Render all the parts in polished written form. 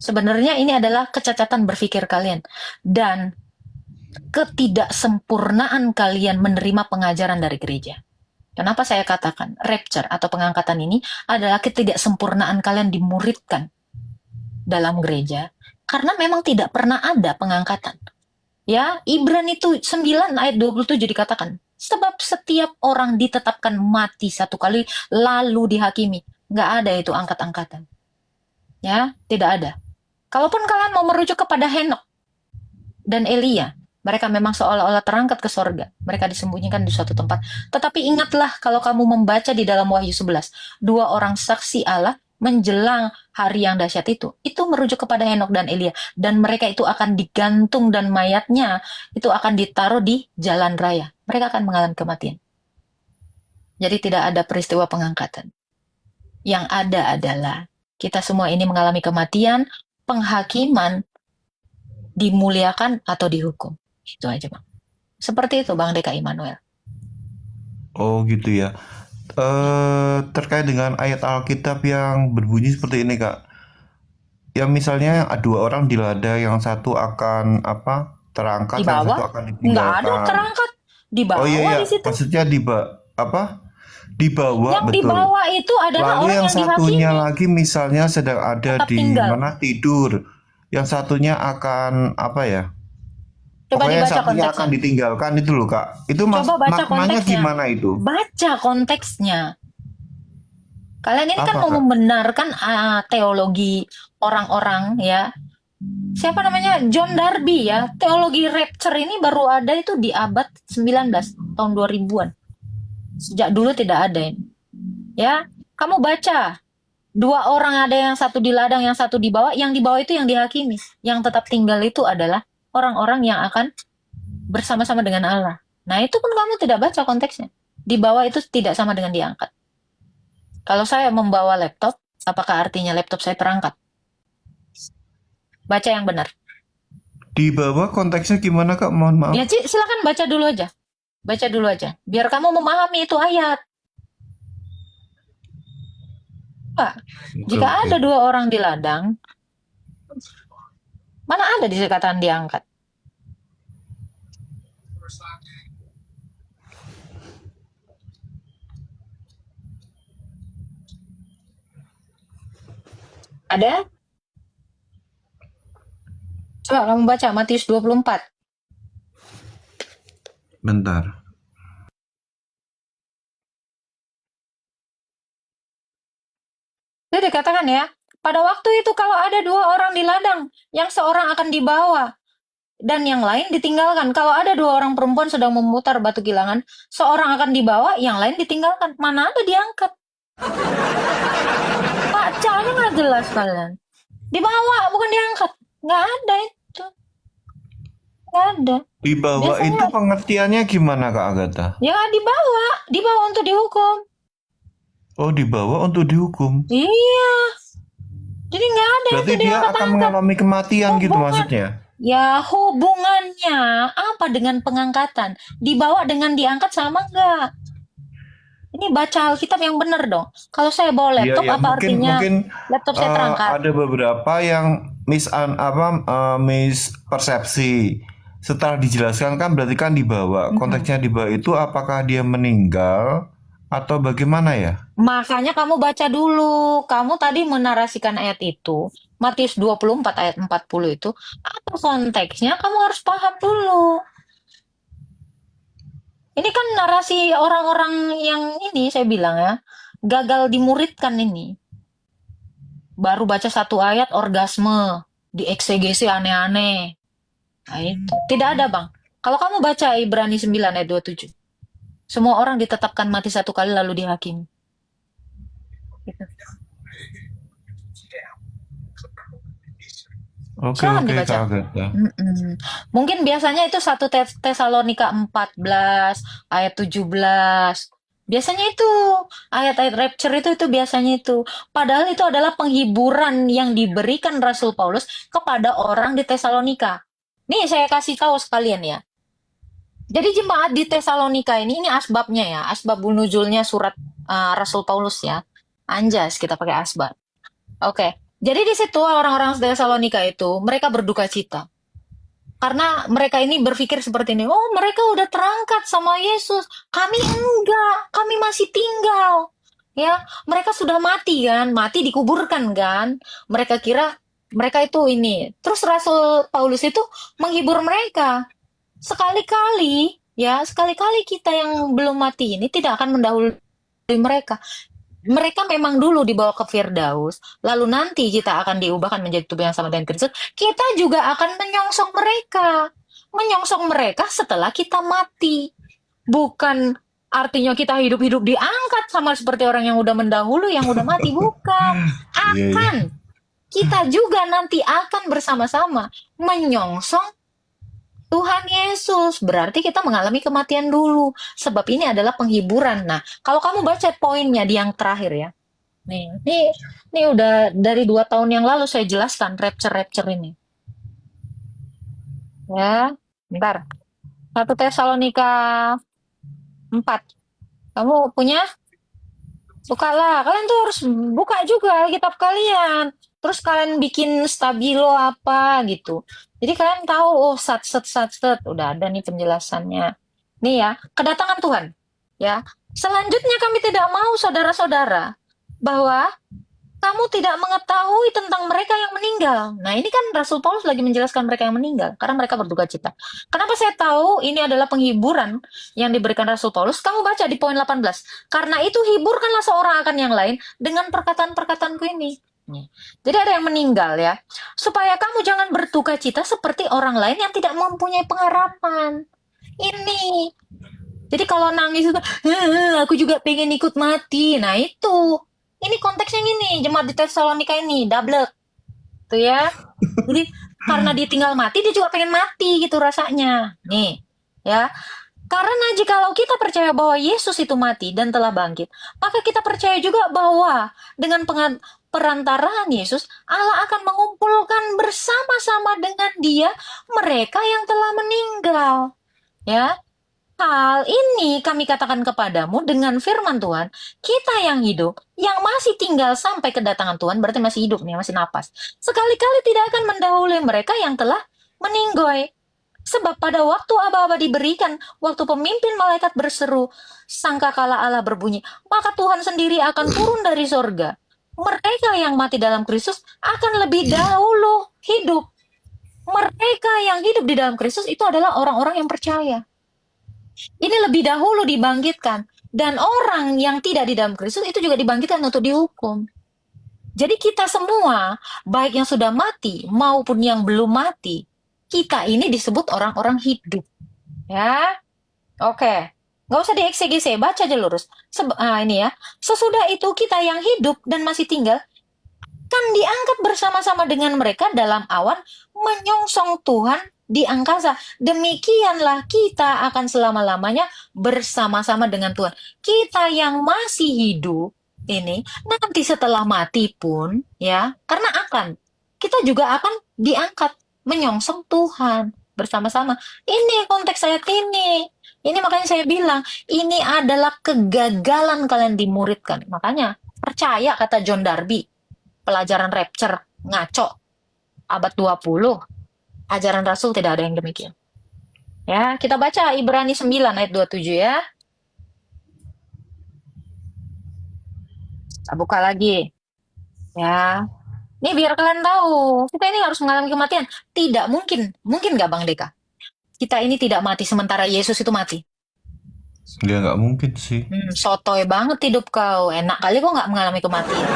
Sebenarnya ini adalah kecacatan berpikir kalian dan ketidaksempurnaan kalian menerima pengajaran dari gereja. Kenapa saya katakan rapture atau pengangkatan ini adalah ketidaksempurnaan kalian dimuridkan dalam gereja karena memang tidak pernah ada pengangkatan. Ya, Ibrani itu 9 ayat 27 dikatakan, sebab setiap orang ditetapkan mati satu kali lalu dihakimi. Nggak ada itu angkat-angkatan. Ya, tidak ada. Kalaupun kalian mau merujuk kepada Henok dan Elia, mereka memang seolah-olah terangkat ke sorga. Mereka disembunyikan di suatu tempat. Tetapi ingatlah kalau kamu membaca di dalam Wahyu 11, dua orang saksi Allah menjelang hari yang dahsyat itu merujuk kepada Henok dan Elia. Dan mereka itu akan digantung dan mayatnya itu akan ditaruh di jalan raya. Mereka akan mengalami kematian. Jadi tidak ada peristiwa pengangkatan. Yang ada adalah kita semua ini mengalami kematian, penghakiman, dimuliakan atau dihukum. Itu aja, Bang. Seperti itu, Bang Deka Immanuel. Oh gitu ya. Terkait dengan ayat Alkitab yang berbunyi seperti ini Kak. Ya misalnya dua orang di lada, yang satu akan terangkat, Di yang satu bawah, akan nggak ada ditinggalkan. terangkat. Di Oh iya bawah ya, di situ. maksudnya di bawah Yang di betul. bawah itu adalah Lalu orang yang yang satunya dihakimi. lagi misalnya sedang ada Tetap di tinggal. mana tidur. Yang satunya akan apa ya? Coba Pokoknya yang dibaca satunya akan konteksnya. ditinggalkan itu loh Kak. Itu Coba baca maknanya konteksnya. gimana itu? Baca konteksnya. Kalian ini kan Apa mau Kak? membenarkan teologi orang-orang ya. Siapa namanya? John Darby ya. Teologi rapture ini baru ada itu di abad 19, tahun 2000-an. Sejak dulu tidak ada ini. Ya, kamu baca. Dua orang, ada yang satu di ladang, yang satu di bawah. Yang di bawah itu yang dihakimi. Yang tetap tinggal itu adalah orang-orang yang akan bersama-sama dengan Allah. Nah, itu pun kamu tidak baca konteksnya. Di bawah itu tidak sama dengan diangkat. Kalau saya membawa laptop, apakah artinya laptop saya terangkat? Baca yang benar. Di bawah konteksnya gimana Kak? Mohon maaf. Ya, Ci, silakan baca dulu aja. Baca dulu aja. Biar kamu memahami itu ayat. Pak, Oke, jika oke. ada dua orang di ladang, mana ada dikatakan diangkat? Ada? Coba kamu baca Matius 24. Bentar. Jadi dikatakan ya, pada waktu itu kalau ada dua orang di ladang, yang seorang akan dibawa dan yang lain ditinggalkan. Kalau ada dua orang perempuan sedang memutar batu gilangan, seorang akan dibawa, yang lain ditinggalkan. Mana ada diangkat? Bacanya nggak jelas kalian. Dibawa, bukan diangkat. Nggak ada itu. Nggak ada. Di bawah Biasanya itu pengertiannya gimana Kak Agatha? ya dibawa untuk dihukum. Oh, dibawa untuk dihukum. Iya. Jadi nggak ada Berarti itu dia akan diangkat-angkat. mengalami kematian gitu Hubungan maksudnya. Ya, hubungannya apa dengan pengangkatan? Dibawa dengan diangkat sama enggak? Ini baca Alkitab yang benar dong. Kalau saya bawa Iya laptop, ya, apa mungkin artinya mungkin laptop saya terangkat? ada beberapa yang mispersepsi. Setelah dijelaskan kan berarti kan dibawa. Konteksnya dibawa itu apakah dia meninggal atau bagaimana ya? Makanya kamu baca dulu. Kamu tadi menarasikan ayat itu. Matius 24 ayat 40 itu. Apa konteksnya? Kamu harus paham dulu. Ini kan narasi orang-orang yang ini saya bilang ya. Gagal dimuridkan ini. Baru baca satu ayat orgasme, dieksegesi aneh-aneh. Nah, itu. Tidak ada, Bang. Kalau kamu baca Ibrani 9 ayat 27, semua orang ditetapkan mati satu kali lalu dihakimi. Gitu. Oke Silahkan oke dibaca. Kak Agatha. Mungkin biasanya itu 1 Tesalonika 14 ayat 17. Biasanya itu ayat-ayat rapture itu biasanya itu. Padahal itu adalah penghiburan yang diberikan Rasul Paulus kepada orang di Tesalonika. Nih saya kasih tahu sekalian ya. Jadi jemaat di Tesalonika ini asbabnya ya, asbabun nuzulnya surat Rasul Paulus ya. Anjas kita pakai asbab. Oke. Jadi di situ orang-orang Tesalonika itu mereka berduka cita. Karena mereka ini berpikir seperti ini, oh mereka udah terangkat sama Yesus, kami enggak, kami masih tinggal. Ya, mereka sudah mati kan, mati dikuburkan kan. Mereka kira mereka itu ini. Terus Rasul Paulus itu menghibur mereka. Sekali-kali, ya, sekali-kali kita yang belum mati ini tidak akan mendahului mereka. Mereka memang dulu dibawa ke Firdaus, lalu nanti kita akan diubahkan menjadi tubuh yang sama dengan Kristus. Kita juga akan menyongsong mereka. Menyongsong mereka setelah kita mati. Bukan artinya kita hidup-hidup diangkat sama seperti orang yang udah mendahulu, yang udah mati. Bukan. Iya, iya. Akan. Kita juga nanti akan bersama-sama menyongsong Tuhan Yesus. Berarti kita mengalami kematian dulu. Sebab ini adalah penghiburan. Nah, kalau kamu baca poinnya di yang terakhir ya. Nih udah dari 2 tahun yang lalu saya jelaskan rapture ini. Ya, bentar. 1 Tesalonika 4. Kamu punya? Bukalah. Kalian tuh harus buka juga Alkitab kalian. Terus kalian bikin stabilo apa gitu. Jadi kalian tahu, oh sat. Udah ada nih penjelasannya. Nih ya, kedatangan Tuhan. Ya, selanjutnya kami tidak mau saudara-saudara bahwa kamu tidak mengetahui tentang mereka yang meninggal. Nah, ini kan Rasul Paulus lagi menjelaskan mereka yang meninggal karena mereka berduka cita. Kenapa saya tahu ini adalah penghiburan yang diberikan Rasul Paulus? Kamu baca di poin 18. Karena itu hiburkanlah seorang akan yang lain dengan perkataan-perkataanku ini. Nih. Jadi ada yang meninggal ya. Supaya kamu jangan berduka cita seperti orang lain yang tidak mempunyai pengharapan. Ini. Jadi kalau nangis itu, aku juga pengen ikut mati. Nah itu. Ini konteksnya gini, jemaat di Tesalonika ini, double. Tuh ya. Jadi karena dia tinggal mati, dia juga pengen mati gitu rasanya. Nih, ya. Karena jikalau kita percaya bahwa Yesus itu mati dan telah bangkit, maka kita percaya juga bahwa dengan perantaraan Yesus, Allah akan mengumpulkan bersama-sama dengan dia mereka yang telah meninggal. Ya. Hal ini kami katakan kepadamu dengan firman Tuhan, kita yang hidup, yang masih tinggal sampai kedatangan Tuhan, berarti masih hidup nih, masih napas. Sekali-kali tidak akan mendahului mereka yang telah meninggoy. Sebab pada waktu aba-aba diberikan, waktu pemimpin malaikat berseru, sangkakala Allah berbunyi, maka Tuhan sendiri akan turun dari sorga. Mereka yang mati dalam Kristus akan lebih dahulu hidup. Mereka yang hidup di dalam Kristus itu adalah orang-orang yang percaya. Ini lebih dahulu dibangkitkan. Dan orang yang tidak di dalam Kristus itu juga dibangkitkan untuk dihukum. Jadi kita semua, baik yang sudah mati maupun yang belum mati, kita ini disebut orang-orang hidup. Ya, oke. Nggak usah dieksegese, baca aja lurus. Ini ya. Sesudah itu kita yang hidup dan masih tinggal, kan diangkat bersama-sama dengan mereka dalam awan menyongsong Tuhan di angkasa. Demikianlah kita akan selama-lamanya bersama-sama dengan Tuhan. Kita yang masih hidup ini nanti setelah mati pun ya, karena kita juga akan diangkat menyongsong Tuhan bersama-sama. Ini konteks ayat ini. Ini makanya saya bilang, ini adalah kegagalan kalian dimuridkan. Makanya percaya kata John Darby, pelajaran rapture ngaco abad 20. Ajaran Rasul tidak ada yang demikian. Ya, kita baca Ibrani 9 ayat 27 ya. Kita buka lagi. Ya. Ini biar kalian tahu, kita ini harus mengalami kematian. Tidak mungkin. Mungkin nggak Bang Deka? Kita ini tidak mati sementara Yesus itu mati. Ya nggak mungkin sih. Sotoy banget hidup kau. Enak kali kok nggak mengalami kematian.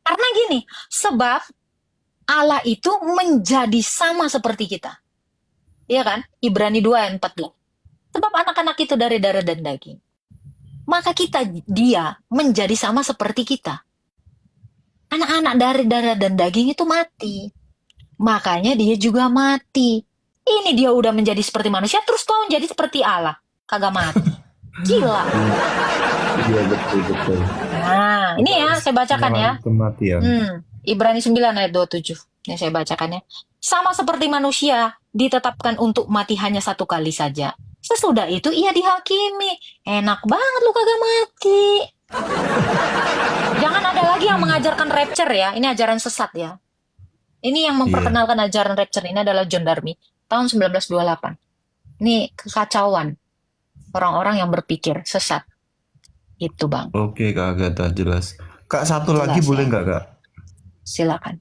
Karena gini, sebab Allah itu menjadi sama seperti kita. Iya kan? Ibrani 2 ayat 14. Sebab anak-anak itu dari darah dan daging. Maka dia menjadi sama seperti kita. Anak-anak dari darah dan daging itu mati. Makanya dia juga mati. Ini dia udah menjadi seperti manusia, terus kau jadi seperti Allah. Kagak mati. Gila. Iya, betul. Nah, ini ya, saya bacakan ya. Kematian. Ibrani 9 ayat 27. Ini saya bacakan ya. Sama seperti manusia ditetapkan untuk mati hanya satu kali saja. Sesudah itu ia dihakimi. Enak banget lu kagak mati. Jangan ada lagi yang mengajarkan rapture ya. Ini ajaran sesat ya. Ini yang Iya. memperkenalkan ajaran rapture ini adalah John Darby tahun 1928. Ini kekacauan orang-orang yang berpikir sesat. Itu Bang. Oke Kak Agatha, jelas. Kak, satu lagi Jelas boleh ya. nggak Kak? Silakan.